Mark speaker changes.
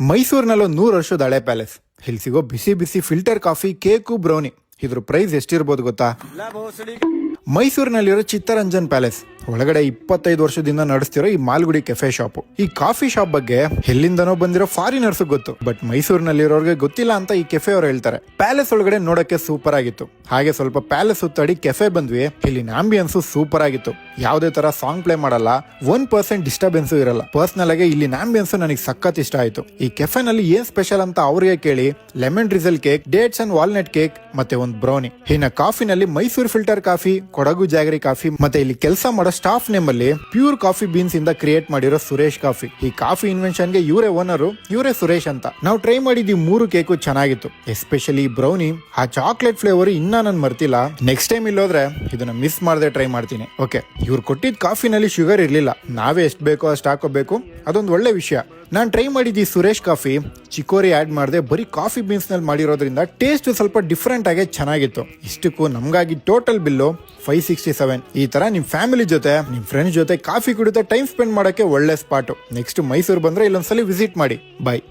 Speaker 1: ಮೈಸೂರಿನಲ್ಲಿ 100 ವರ್ಷದ ಹಳೆ ಪ್ಯಾಲೇಸ್. ಇಲ್ಲಿ ಸಿಗೋ ಬಿಸಿ ಬಿಸಿ ಫಿಲ್ಟರ್ ಕಾಫಿ, ಕೇಕು, ಬ್ರೌನಿ, ಇದ್ರ ಪ್ರೈಸ್ ಎಷ್ಟಿರ್ಬೋದು ಗೊತ್ತಾ? ಮೈಸೂರಿನಲ್ಲಿರೋ ಚಿತ್ತರಂಜನ್ ಪ್ಯಾಲೇಸ್ ಒಳಗಡೆ 25 ವರ್ಷದಿಂದ ನಡೆಸ್ತಿರೋ ಈ ಮಾಲ್ಗುಡಿ ಕೆಫೆ ಶಾಪ್. ಈ ಕಾಫಿ ಶಾಪ್ ಬಗ್ಗೆ ಎಲ್ಲಿಂದನೋ ಬಂದಿರೋ ಫಾರಿನರ್ಸ್ ಗೊತ್ತು, ಬಟ್ ಮೈಸೂರಿನಲ್ಲಿರೋರ್ಗೆ ಗೊತ್ತಿಲ್ಲ ಅಂತ ಈ ಕೆಫೆ ಅವ್ರು ಹೇಳ್ತಾರೆ. ಪ್ಯಾಲೇಸ್ ಒಳಗಡೆ ನೋಡಕ್ಕೆ ಸೂಪರ್ ಆಗಿತ್ತು. ಹಾಗೆ ಸ್ವಲ್ಪ ಪ್ಯಾಲೇಸ್ ಸುತ್ತಾಡಿ ಕೆಫೆ ಬಂದ್ವಿ. ಇಲ್ಲಿನ ಆಂಬಿಯನ್ಸ್ ಸೂಪರ್ ಆಗಿತ್ತು. ಯಾವುದೇ ತರ ಸಾಂಗ್ ಪ್ಲೇ ಮಾಡಲ್ಲ, 1% ಡಿಸ್ಟರ್ಬೆನ್ಸ್ ಇರಲ್ಲ. ಪರ್ಸನಲ್ ಆಗಿ ಇಲ್ಲಿನ ಆಂಬಿಯನ್ಸ್ ನನಗೆ ಸಖತ್ ಇಷ್ಟ ಆಯ್ತು. ಈ ಕೆಫೆ ನಲ್ಲಿ ಏನ್ ಸ್ಪೆಷಲ್ ಅಂತ ಅವ್ರಿಗೆ ಕೇಳಿ lemon drizzle cake, dates and walnut cake ಮತ್ತೆ ಒಂದು ಬ್ರೌನಿ. ಇನ್ನ ಕಾಫಿನಲ್ಲಿ Mysuru filter coffee, Kodagu jaggery coffee, ಮತ್ತೆ ಇಲ್ಲಿ ಕೆಲಸ ಮಾಡೋ ಸ್ಟಾಫ್ ನೇಮ್ ಅಲ್ಲಿ ಪ್ಯೂರ್ ಕಾಫಿ ಬೀನ್ಸ್ ಇಂದ ಕ್ರಿಯೇಟ್ ಮಾಡಿರೋ ಸುರೇಶ್ ಕಾಫಿ. ಈ ಕಾಫಿ ಇನ್ವೆನ್ಷನ್ ಗೆ ಇವರೇ ಓನರು, ಇವರೇ ಸುರೇಶ್ ಅಂತ. ನಾವು ಟ್ರೈ ಮಾಡಿದ್ವಿ 3 ಕೇಕು ಚೆನ್ನಾಗಿತ್ತು. ಎಸ್ಪೆಷಲಿ ಬ್ರೌನಿ, ಆ ಚಾಕ್ಲೇಟ್ ಫ್ಲೇವರ್ ಇನ್ನ ನನ್ ಮರ್ತಿಲ್ಲ. ನೆಕ್ಸ್ಟ್ ಟೈಮ್ ಇಲ್ಲೋದ್ರೆ ಇದನ್ನ ಮಿಸ್ ಮಾಡದೆ ಟ್ರೈ ಮಾಡ್ತೀನಿ. ಓಕೆ, ಇವ್ರು ಕೊಟ್ಟಿದ್ ಕಾಫಿನಲ್ಲಿ ಶುಗರ್ ಇರ್ಲಿಲ್ಲ. ನಾವೇ ಎಷ್ಟು ಬೇಕೋ ಅಷ್ಟು ಹಾಕೋಬೇಕು, ಅದೊಂದು ಒಳ್ಳೆ ವಿಷಯ. ನಾನು ಟ್ರೈ ಮಾಡಿದ್ದಿ ಸುರೇಶ್ ಕಾಫಿ ಚಿಕೋರಿ ಆಡ್ ಮಾಡದೆ ಬರೀ ಕಾಫಿ ಬೀನ್ಸ್ ನಲ್ಲಿ ಮಾಡಿರೋದ್ರಿಂದ ಟೇಸ್ಟ್ ಸ್ವಲ್ಪ ಡಿಫ್ರೆಂಟ್ ಆಗಿ ಚೆನ್ನಾಗಿತ್ತು. ಇಷ್ಟಕ್ಕೂ ನಮ್ಗಾಗಿ ಟೋಟಲ್ ಬಿಲ್ಲು 567. ಈ ತರ ನಿಮ್ ಫ್ಯಾಮಿಲಿ ಜೊತೆ, ನಿಮ್ ಫ್ರೆಂಡ್ಸ್ ಜೊತೆ ಕಾಫಿ ಕುಡಿತಾ ಟೈಮ್ ಸ್ಪೆಂಡ್ ಮಾಡಕ್ಕೆ ಒಳ್ಳೆ ಸ್ಪಾಟ್. ನೆಕ್ಸ್ಟ್ ಮೈಸೂರು ಬಂದ್ರೆ ಇಲ್ಲೊಂದ್ಸಲಿ ವಿಸಿಟ್ ಮಾಡಿ. ಬಾಯ್.